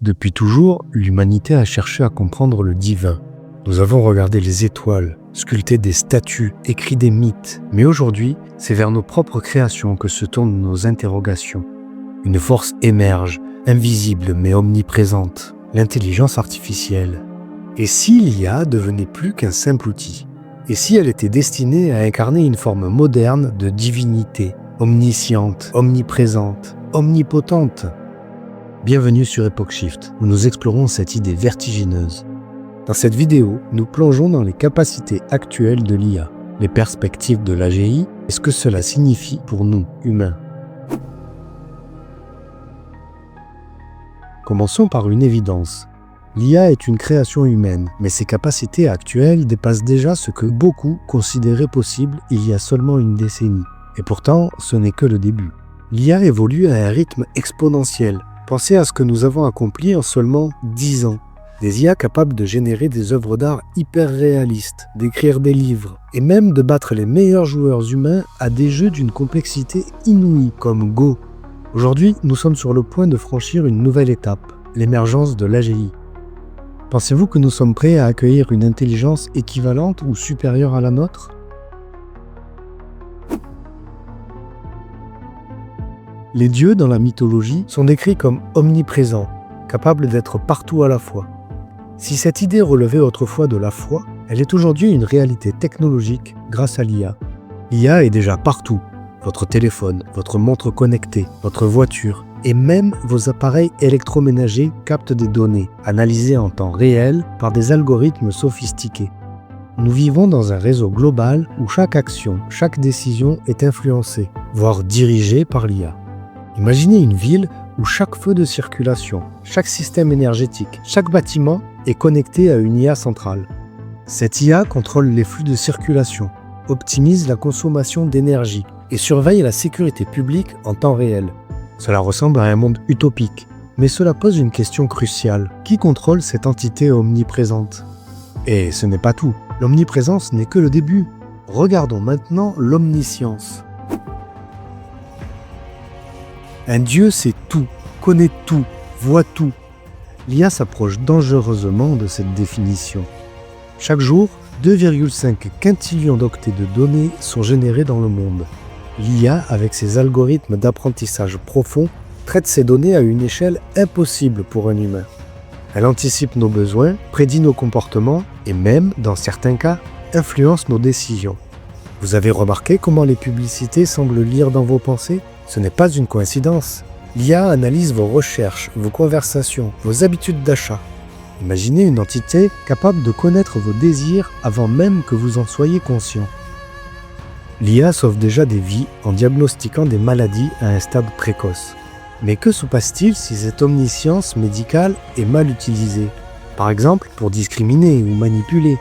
Depuis toujours, l'humanité a cherché à comprendre le divin. Nous avons regardé les étoiles, sculpté des statues, écrit des mythes. Mais aujourd'hui, c'est vers nos propres créations que se tournent nos interrogations. Une force émerge, invisible mais omniprésente, l'intelligence artificielle. Et si l'IA devenait plus qu'un simple outil? Et si elle était destinée à incarner une forme moderne de divinité, omnisciente, omniprésente, omnipotente? Bienvenue sur Epoch Shift, où nous explorons cette idée vertigineuse. Dans cette vidéo, nous plongeons dans les capacités actuelles de l'IA, les perspectives de l'AGI et ce que cela signifie pour nous, humains. Commençons par une évidence. L'IA est une création humaine, mais ses capacités actuelles dépassent déjà ce que beaucoup considéraient possible il y a seulement une décennie. Et pourtant, ce n'est que le début. L'IA évolue à un rythme exponentiel. Pensez à ce que nous avons accompli en seulement 10 ans. Des IA capables de générer des œuvres d'art hyper réalistes, d'écrire des livres, et même de battre les meilleurs joueurs humains à des jeux d'une complexité inouïe comme Go. Aujourd'hui, nous sommes sur le point de franchir une nouvelle étape, l'émergence de l'AGI. Pensez-vous que nous sommes prêts à accueillir une intelligence équivalente ou supérieure à la nôtre? Les dieux dans la mythologie sont décrits comme omniprésents, capables d'être partout à la fois. Si cette idée relevait autrefois de la foi, elle est aujourd'hui une réalité technologique grâce à l'IA. L'IA est déjà partout. Votre téléphone, votre montre connectée, votre voiture et même vos appareils électroménagers captent des données, analysées en temps réel par des algorithmes sophistiqués. Nous vivons dans un réseau global où chaque action, chaque décision est influencée, voire dirigée par l'IA. Imaginez une ville où chaque feu de circulation, chaque système énergétique, chaque bâtiment est connecté à une IA centrale. Cette IA contrôle les flux de circulation, optimise la consommation d'énergie et surveille la sécurité publique en temps réel. Cela ressemble à un monde utopique, mais cela pose une question cruciale. Qui contrôle cette entité omniprésente? Et ce n'est pas tout. L'omniprésence n'est que le début. Regardons maintenant l'omniscience. Un dieu sait tout, connaît tout, voit tout. L'IA s'approche dangereusement de cette définition. Chaque jour, 2,5 quintillions d'octets de données sont générés dans le monde. L'IA, avec ses algorithmes d'apprentissage profond, traite ces données à une échelle impossible pour un humain. Elle anticipe nos besoins, prédit nos comportements et même, dans certains cas, influence nos décisions. Vous avez remarqué comment les publicités semblent lire dans vos pensées? Ce n'est pas une coïncidence. L'IA analyse vos recherches, vos conversations, vos habitudes d'achat. Imaginez une entité capable de connaître vos désirs avant même que vous en soyez conscient. L'IA sauve déjà des vies en diagnostiquant des maladies à un stade précoce. Mais que se passe-t-il si cette omniscience médicale est mal utilisée? Par exemple, pour discriminer ou manipuler.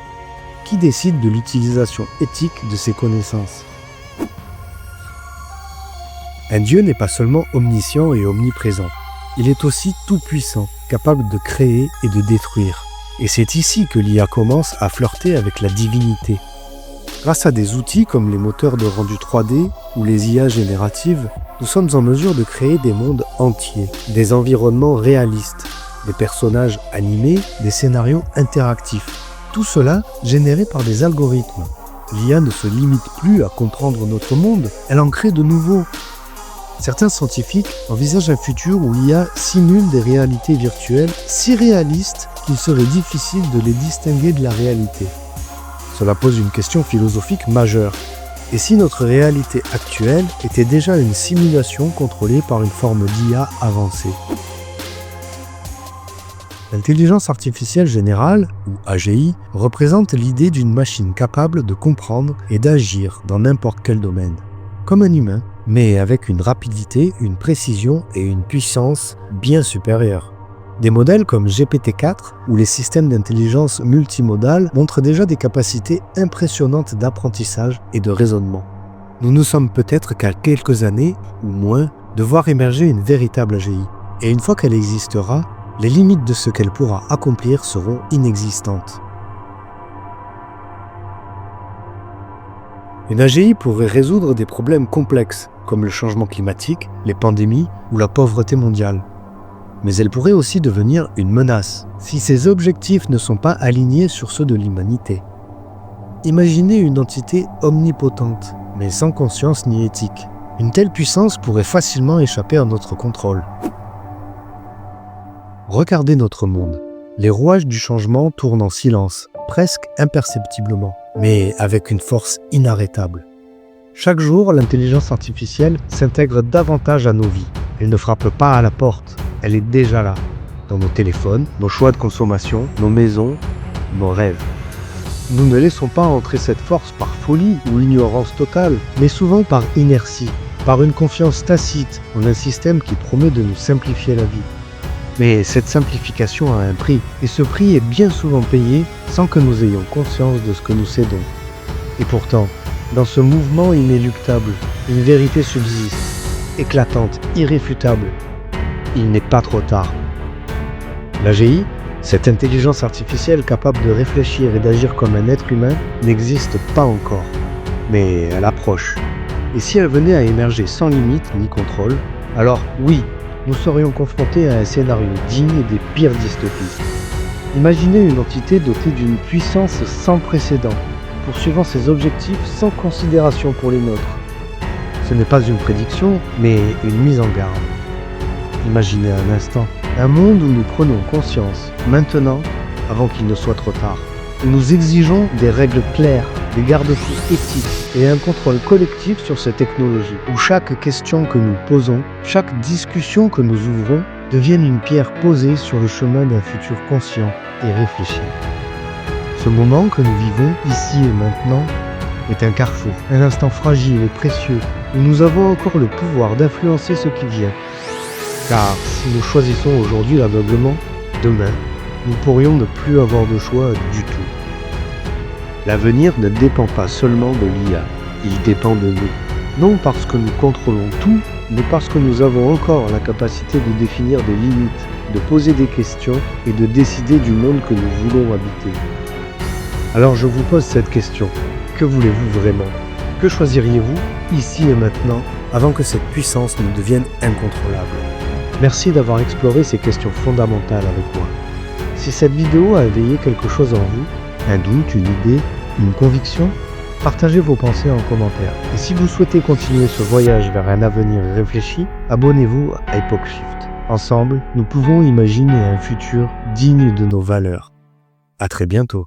Qui décide de l'utilisation éthique de ces connaissances? Un dieu n'est pas seulement omniscient et omniprésent. Il est aussi tout-puissant, capable de créer et de détruire. Et c'est ici que l'IA commence à flirter avec la divinité. Grâce à des outils comme les moteurs de rendu 3D ou les IA génératives, nous sommes en mesure de créer des mondes entiers, des environnements réalistes, des personnages animés, des scénarios interactifs. Tout cela généré par des algorithmes. L'IA ne se limite plus à comprendre notre monde, elle en crée de nouveaux. Certains scientifiques envisagent un futur où l'IA simule des réalités virtuelles si réalistes qu'il serait difficile de les distinguer de la réalité. Cela pose une question philosophique majeure. Et si notre réalité actuelle était déjà une simulation contrôlée par une forme d'IA avancée? L'intelligence artificielle générale, ou AGI, représente l'idée d'une machine capable de comprendre et d'agir dans n'importe quel domaine. Comme un humain, mais avec une rapidité, une précision et une puissance bien supérieures. Des modèles comme GPT-4 ou les systèmes d'intelligence multimodale montrent déjà des capacités impressionnantes d'apprentissage et de raisonnement. Nous ne sommes peut-être qu'à quelques années, ou moins, de voir émerger une véritable AGI. Et une fois qu'elle existera, les limites de ce qu'elle pourra accomplir seront inexistantes. Une AGI pourrait résoudre des problèmes complexes, comme le changement climatique, les pandémies ou la pauvreté mondiale. mais elle pourrait aussi devenir une menace, si ses objectifs ne sont pas alignés sur ceux de l'humanité. Imaginez une entité omnipotente, mais sans conscience ni éthique. Une telle puissance pourrait facilement échapper à notre contrôle. Regardez notre monde. Les rouages du changement tournent en silence, presque imperceptiblement, mais avec une force inarrêtable. Chaque jour, l'intelligence artificielle s'intègre davantage à nos vies. Elle ne frappe pas à la porte, elle est déjà là, dans nos téléphones, nos choix de consommation, nos maisons, nos rêves. Nous ne laissons pas entrer cette force par folie ou ignorance totale, mais souvent par inertie, par une confiance tacite en un système qui promet de nous simplifier la vie. Mais cette simplification a un prix, et ce prix est bien souvent payé sans que nous ayons conscience de ce que nous cédons. Et pourtant, dans ce mouvement inéluctable, une vérité subsiste, éclatante, irréfutable. Il n'est pas trop tard. L'AGI, cette intelligence artificielle capable de réfléchir et d'agir comme un être humain, n'existe pas encore. Mais elle approche. Et si elle venait à émerger sans limite ni contrôle, alors oui, nous serions confrontés à un scénario digne des pires dystopies. Imaginez une entité dotée d'une puissance sans précédent, poursuivant ses objectifs sans considération pour les nôtres. Ce n'est pas une prédiction, mais une mise en garde. Imaginez un instant, un monde où nous prenons conscience, maintenant, avant qu'il ne soit trop tard, où nous exigeons des règles claires, des garde-fous éthiques et un contrôle collectif sur ces technologies, où chaque question que nous posons, chaque discussion que nous ouvrons, devienne une pierre posée sur le chemin d'un futur conscient et réfléchi. Ce moment que nous vivons, ici et maintenant, est un carrefour, un instant fragile et précieux, où nous avons encore le pouvoir d'influencer ce qui vient. Car si nous choisissons aujourd'hui l'aveuglement, demain, nous pourrions ne plus avoir de choix du tout. L'avenir ne dépend pas seulement de l'IA, il dépend de nous. Non parce que nous contrôlons tout, mais parce que nous avons encore la capacité de définir des limites, de poser des questions et de décider du monde que nous voulons habiter. Alors je vous pose cette question, que voulez-vous vraiment? Que choisiriez-vous, ici et maintenant, avant que cette puissance ne devienne incontrôlable? Merci d'avoir exploré ces questions fondamentales avec moi. Si cette vidéo a éveillé quelque chose en vous, un doute, une idée, une conviction, partagez vos pensées en commentaire. Et si vous souhaitez continuer ce voyage vers un avenir réfléchi, abonnez-vous à Epoch Shift. Ensemble, nous pouvons imaginer un futur digne de nos valeurs. À très bientôt.